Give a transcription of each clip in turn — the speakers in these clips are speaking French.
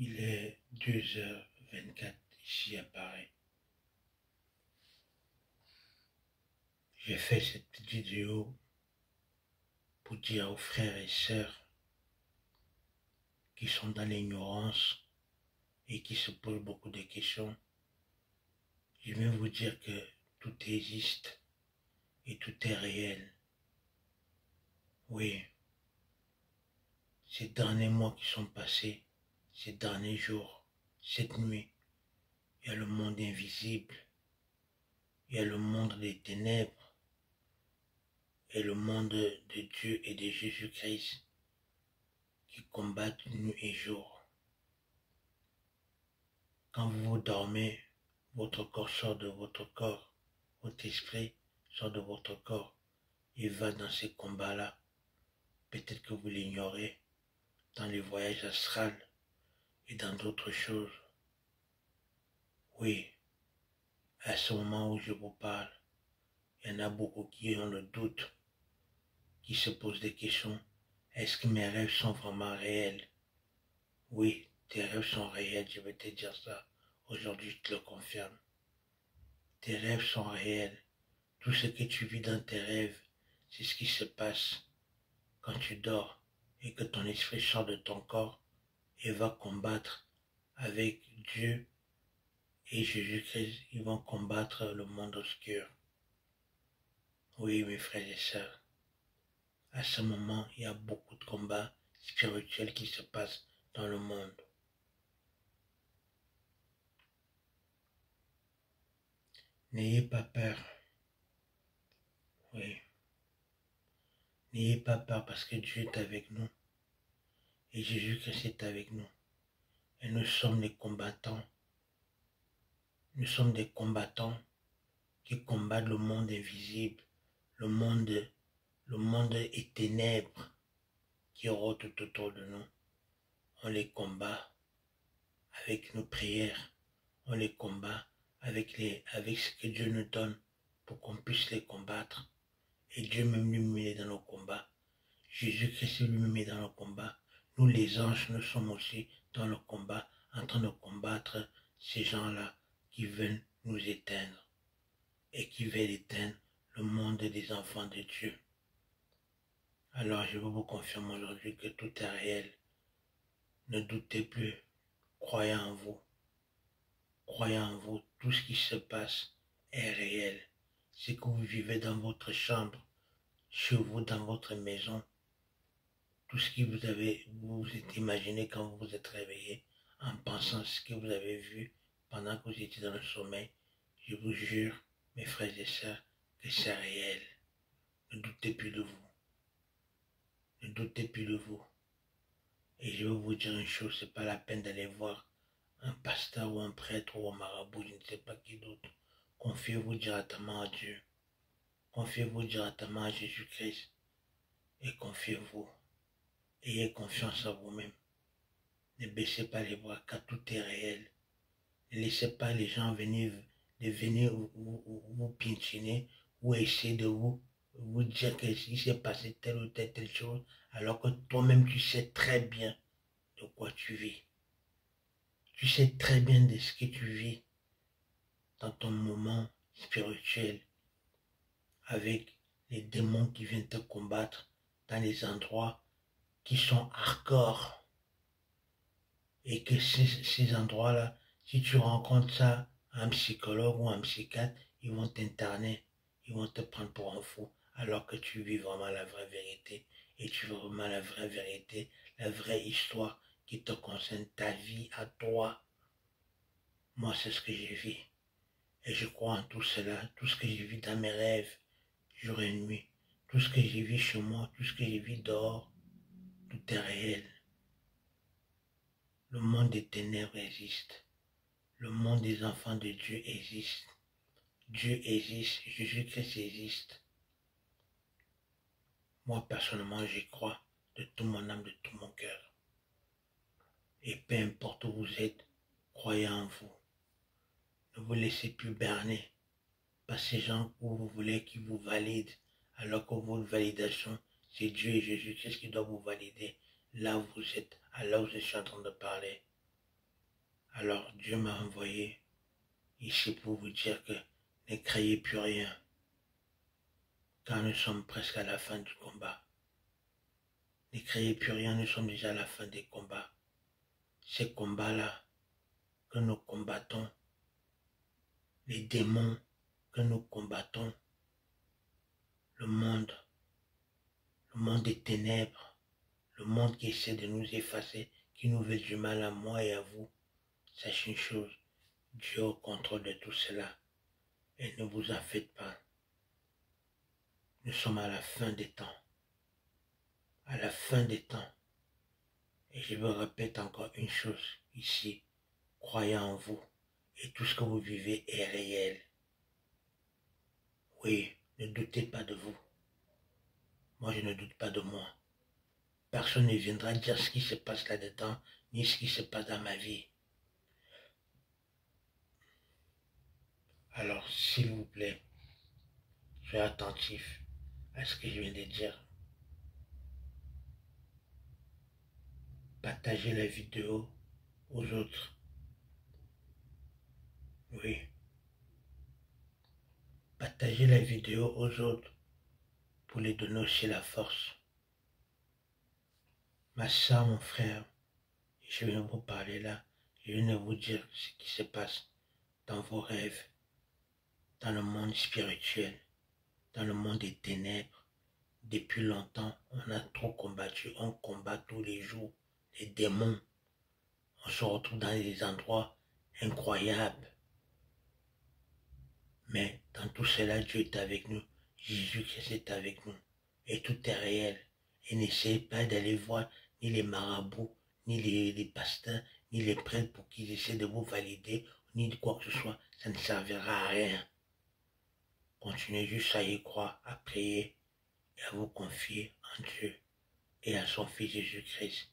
Il est 2h24 ici à Paris. J'ai fait cette petite vidéo pour dire aux frères et sœurs qui sont dans l'ignorance et qui se posent beaucoup de questions. Je viens vous dire que tout existe et tout est réel. Oui, ces derniers mois qui sont passés, ces derniers jours, cette nuit, il y a le monde invisible, il y a le monde des ténèbres et le monde de Dieu et de Jésus-Christ qui combattent nuit et jour. Quand vous dormez, votre corps sort de votre corps, votre esprit sort de votre corps et va dans ces combats-là. Peut-être que vous l'ignorez dans les voyages astrales et dans d'autres choses. Oui, à ce moment où je vous parle, il y en a beaucoup qui ont le doute, qui se posent des questions. Est-ce que mes rêves sont vraiment réels? Oui, tes rêves sont réels, je vais te dire ça. Aujourd'hui, je te le confirme. Tes rêves sont réels. Tout ce que tu vis dans tes rêves, c'est ce qui se passe quand tu dors et que ton esprit sort de ton corps et va combattre avec Dieu et Jésus-Christ. Ils vont combattre le monde obscur. Oui, mes frères et sœurs, à ce moment, il y a beaucoup de combats spirituels qui se passent dans le monde. N'ayez pas peur. Oui. N'ayez pas peur parce que Dieu est avec nous et Jésus-Christ est avec nous. Et nous sommes des combattants. Nous sommes des combattants qui combattent le monde invisible, le monde et ténèbres qui rôdent tout autour de nous. On les combat avec nos prières. On les combat avec ce que Dieu nous donne pour qu'on puisse les combattre. Et Dieu même lui-même est dans nos combats. Jésus-Christ lui-même est dans nos combats. Nous les anges, nous sommes aussi dans le combat, en train de combattre ces gens-là qui veulent nous éteindre et qui veulent éteindre le monde des enfants de Dieu. Alors je veux vous confirmer aujourd'hui que tout est réel. Ne doutez plus, croyez en vous. Croyez en vous, tout ce qui se passe est réel. Ce que vous vivez dans votre chambre, chez vous, dans votre maison, tout ce que vous vous êtes imaginé quand vous vous êtes réveillé, en pensant ce que vous avez vu pendant que vous étiez dans le sommeil, je vous jure, mes frères et sœurs, que c'est réel. Ne doutez plus de vous. Ne doutez plus de vous. Et je veux vous dire une chose, c'est pas la peine d'aller voir un pasteur ou un prêtre ou un marabout, je ne sais pas qui d'autre. Confiez-vous directement à Dieu. Confiez-vous directement à Jésus-Christ. Et confiez-vous. Ayez confiance en vous-même. Ne baissez pas les bras car tout est réel. Ne laissez pas les gens venir vous piétiner ou essayer de vous dire qu'il s'est passé telle ou telle chose alors que toi-même tu sais très bien de quoi tu vis. Tu sais très bien de ce que tu vis dans ton moment spirituel avec les démons qui viennent te combattre dans les endroits qui sont hardcore. Et que ces endroits-là, si tu rencontres ça, un psychologue ou un psychiatre, ils vont t'interner, ils vont te prendre pour un fou, alors que tu vis vraiment la vraie vérité. Et tu vis vraiment la vraie vérité, la vraie histoire qui te concerne, ta vie à toi. Moi, c'est ce que j'ai vu. Et je crois en tout cela, tout ce que j'ai vu dans mes rêves, jour et nuit, tout ce que j'ai vu chez moi, tout ce que j'ai vu dehors, tout est réel. Le monde des ténèbres existe. Le monde des enfants de Dieu existe. Dieu existe. Jésus-Christ existe. Moi, personnellement, j'y crois de tout mon âme, de tout mon cœur. Et peu importe où vous êtes, croyez en vous. Ne vous laissez plus berner par ces gens où vous voulez qui vous valident, alors que votre validation, c'est Dieu et Jésus-Christ qui doit vous valider. Là où vous êtes, à là où je suis en train de parler. Alors Dieu m'a envoyé ici pour vous dire que ne craignez plus rien, car nous sommes presque à la fin du combat. Ne craignez plus rien, nous sommes déjà à la fin des combats. Ces combats-là que nous combattons, les démons que nous combattons, le monde des ténèbres, le monde qui essaie de nous effacer, qui nous veut du mal à moi et à vous. Sachez une chose, Dieu est au contrôle de tout cela. Et ne vous en faites pas. Nous sommes à la fin des temps. À la fin des temps. Et je vous répète encore une chose ici. Croyez en vous. Et tout ce que vous vivez est réel. Oui, ne doutez pas de vous. Moi, je ne doute pas de moi. Personne ne viendra dire ce qui se passe là-dedans, ni ce qui se passe dans ma vie. Alors, s'il vous plaît, soyez attentifs à ce que je viens de dire. Partagez la vidéo aux autres. Oui. Partagez la vidéo aux autres pour les donner aussi la force. Ma soeur, mon frère, je viens vous parler là. Je viens vous dire ce qui se passe dans vos rêves, dans le monde spirituel, dans le monde des ténèbres. Depuis longtemps, on a trop combattu. On combat tous les jours les démons. On se retrouve dans des endroits incroyables. Mais dans tout cela, Dieu est avec nous. Jésus-Christ est avec nous. Et tout est réel. Et n'essayez pas d'aller voir ni les marabouts, ni les pasteurs, ni les prêtres pour qu'ils essaient de vous valider, ni de quoi que ce soit. Ça ne servira à rien. Continuez juste à y croire, à prier et à vous confier en Dieu et à son Fils Jésus-Christ.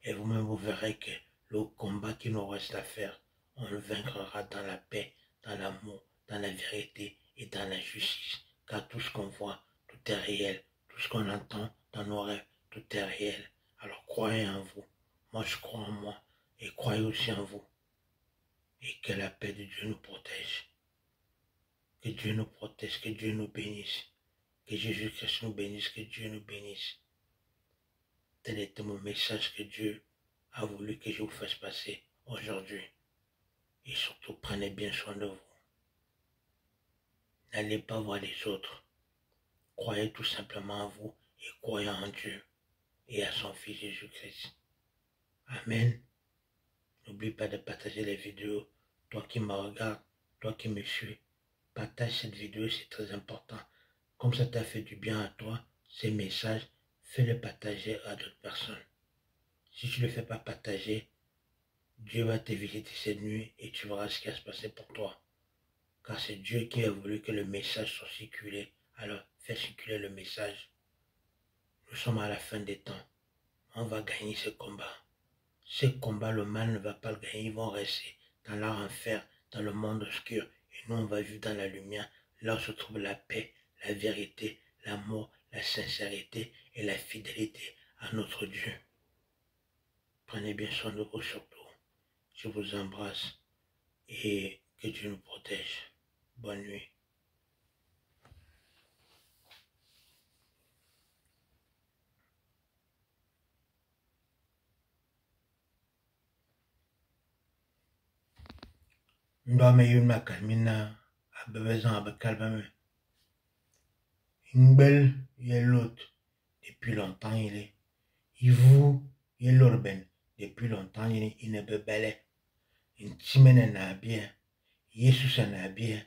Et vous-même, vous verrez que le combat qui nous reste à faire, on le vaincra dans la paix, dans l'amour, dans la vérité et dans la justice. Car tout ce qu'on voit, tout est réel. Tout ce qu'on entend dans nos rêves, tout est réel. Alors croyez en vous. Moi, je crois en moi. Et croyez aussi en vous. Et que la paix de Dieu nous protège. Que Dieu nous protège, que Dieu nous bénisse. Que Jésus-Christ nous bénisse, que Dieu nous bénisse. Tel était mon message que Dieu a voulu que je vous fasse passer aujourd'hui. Et surtout, prenez bien soin de vous. N'allez pas voir les autres. Croyez tout simplement en vous et croyez en Dieu et à son Fils Jésus-Christ. Amen. N'oublie pas de partager les vidéos. Toi qui me regardes, toi qui me suis, partage cette vidéo, c'est très important. Comme ça t'a fait du bien à toi, ces messages, fais-le partager à d'autres personnes. Si tu ne le fais pas partager, Dieu va te visiter cette nuit et tu verras ce qui va se passer pour toi. Car c'est Dieu qui a voulu que le message soit circulé. Alors, fais circuler le message. Nous sommes à la fin des temps. On va gagner ce combat. Ce combat, le mal ne va pas le gagner. Ils vont rester dans leur enfer, dans le monde obscur. Et nous, on va vivre dans la lumière. Là où se trouve la paix, la vérité, l'amour, la sincérité et la fidélité à notre Dieu. Prenez bien soin de vous surtout. Je vous embrasse et que Dieu nous protège. Bonne nuit. Ndome yun makamina abebezan abekalbame. Ngbel yelot depuis longtemps il est. Ivu yelorben depuis longtemps il ne bebele. Intimene na bien. Jesus na bien.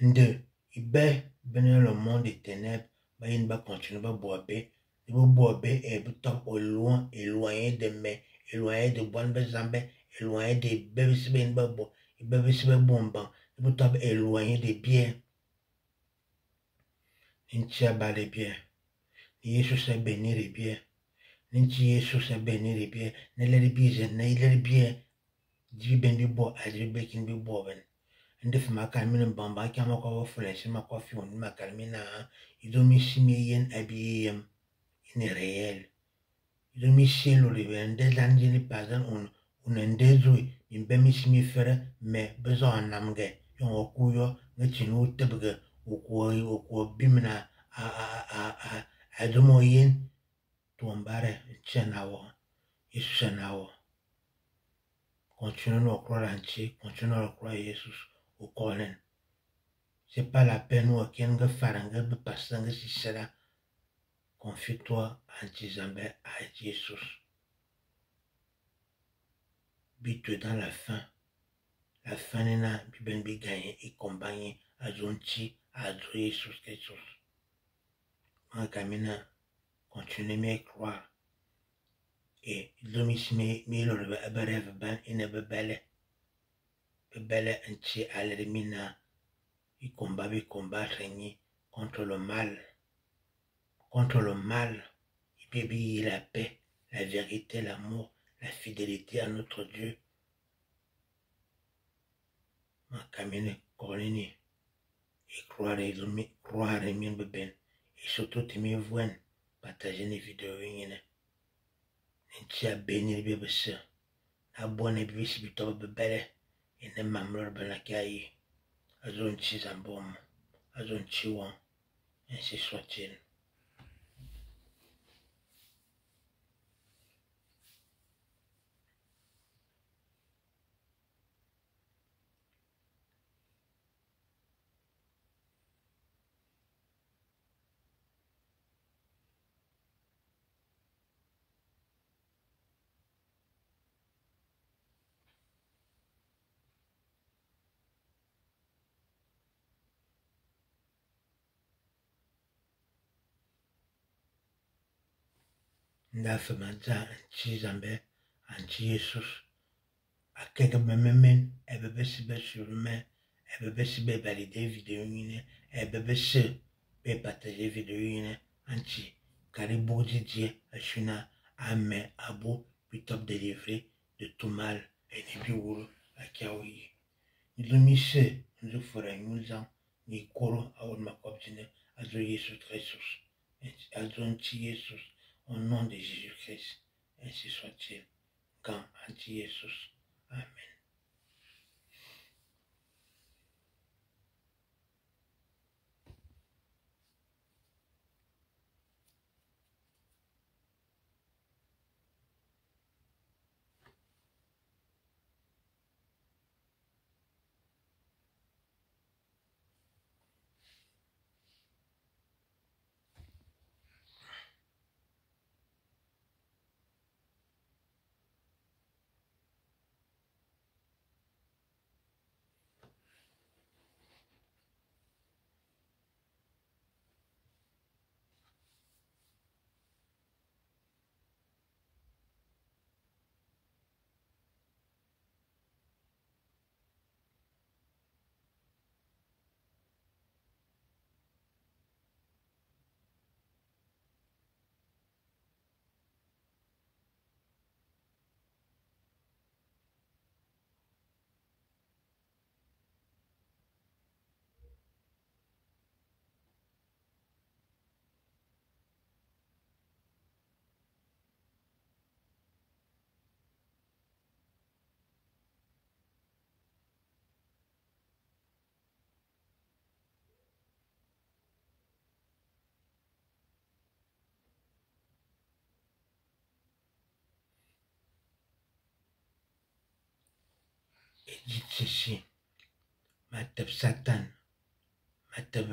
Nde ibe bene le monde des ténèbres. Ba yin ba continue ba boabe. Il va boabe et top au loin, éloigné de mes, éloigné de bonnes bezambe, éloigné des bébés ben babo. Il va se faire bon ban. Il va top éloigné des biens. Nintia ba les biens. Jesus a béni les biens. Ninti Jesus a béni les biens. Ne les biens, ne les biens. Dieu ben du bois, a Dieu ben qui du bois ben. Ndef ma kalmina bamba qui a ma quoi influencer ma quoi fion ma kalmina. Il doit me simer habillé. Il est réel. Il doit me sier le réel. Des années pas on unendezui imbemisi fere me bezo anamge yon okuyo ngechinu tebge okuo bimna a adumoyin tuombare chenawo Yesusenawo. Continuons à croire en Dieu, continuons à croire en Jésus au Colin. C'est pas la peine ou qu'il y a un faranga de passer si cela. Confie-toi en disant à Jésus. Bite dans la fin. La fin n'est pas bien gagné et combattu à Zonti, à Jésus Christ. En caminant, continuez à croire. Et l'homme mille rêve ben et ne bebele en Dieu à l'élimina. Il combat régner contre le mal. Contre le mal, il peut briller la paix, la vérité, l'amour, la fidélité à notre Dieu. Ma camine cornini et croire et bien bébé et surtout t'aimer voir partager les vidéos yene. N'ti a béni le bébé ça. A bonne bébé si bito bébé et ne mamlor benakayi. Azon chi zambom, azon chi wan, ainsi soit-il. Ndafemanja anchi zambe, anchi Jesus. A quelques memen, elle bébé si belle sur le main, elle bébé si belle valider vidéo yine, elle bébé si belle partager vidéo yine, anchi. Karibu Didier, Ashuna, Ame, Abu, puis top délivré de tout mal, et ni biwuru, à Kiawi. Nous mise, nous ferons nous en, ni koro, à on ma copine, à Jésus Christ, à Jésus, au nom de Jésus-Christ, ainsi soit-il, quand anti-Jésus. Amen. Et dites ceci, ma teb Satan, ma teb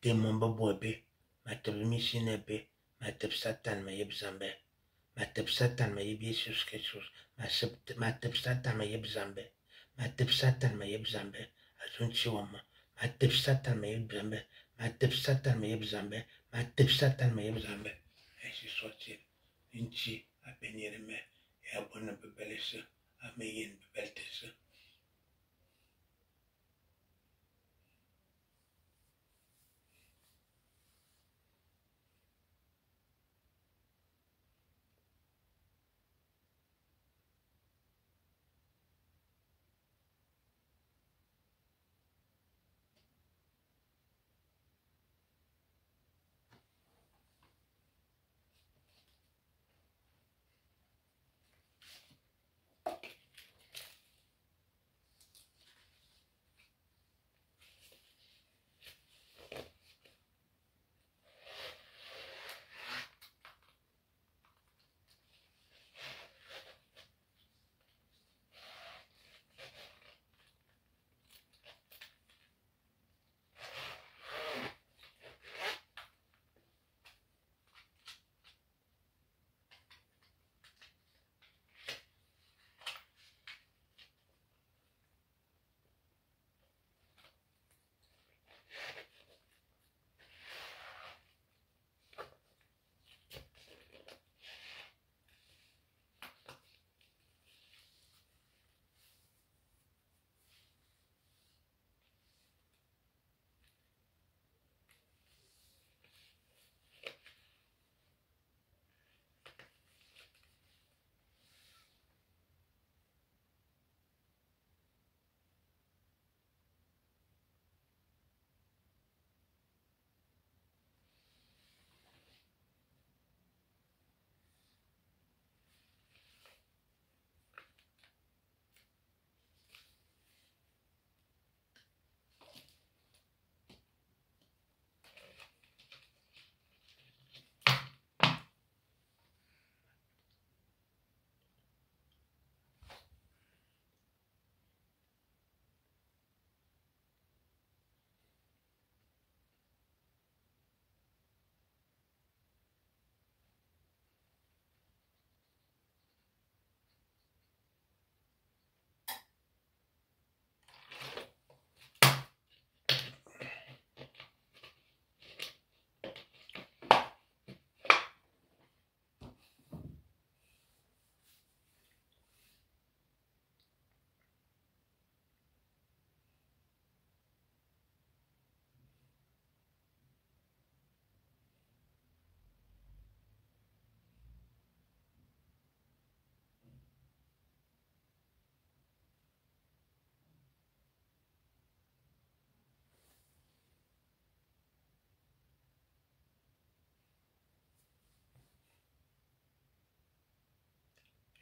démon babouebe, ma teb missinebe, ma teb Satan ma yeb zambe, ma teb Satan ma yeb Jesus Christus, ma teb Satan ma yeb zambe, ma teb Satan ma yeb zambe, azun chiwama, ma teb Satan ma yeb zambe, ma teb Satan ma yeb zambe, ma teb Satan ma yeb zambe, ainsi soit-il, inchi a bénir me, et a bonne bebelese, a meyen bebeltese.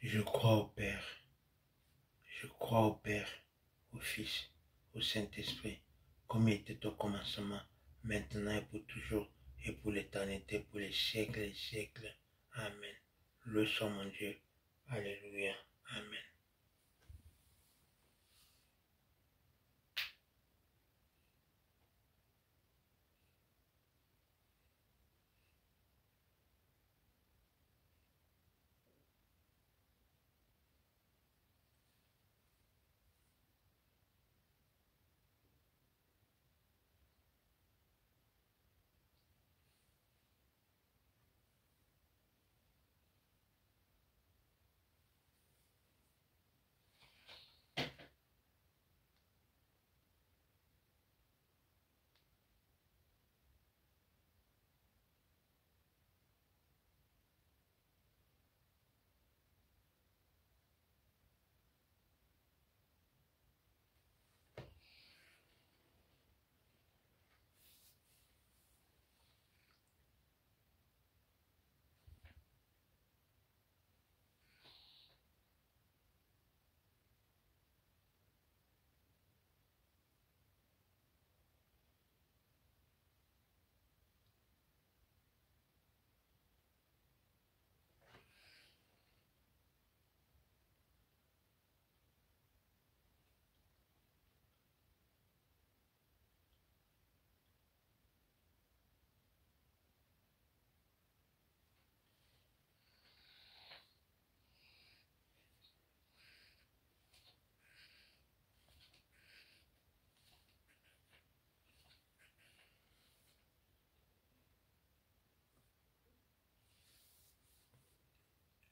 Je crois au Père, je crois au Père, au Fils, au Saint-Esprit, comme il était au commencement, maintenant et pour toujours, et pour l'éternité, pour les siècles et les siècles. Amen. Loué soit mon Dieu. Alléluia. Amen.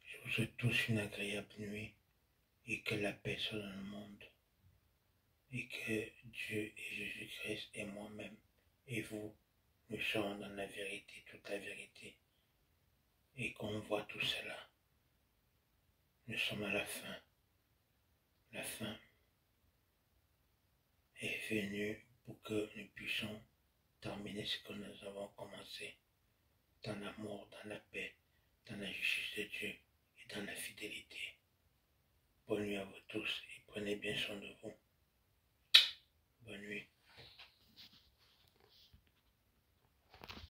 Je vous souhaite tous une agréable nuit et que la paix soit dans le monde et que Dieu et Jésus-Christ et moi-même et vous, nous serons dans la vérité, toute la vérité et qu'on voit tout cela. Nous sommes à la fin. La fin est venue pour que nous puissions terminer ce que nous avons commencé dans l'amour, dans la paix, dans la justice de Dieu et dans la fidélité. Bonne nuit à vous tous et prenez bien soin de vous. Bonne nuit.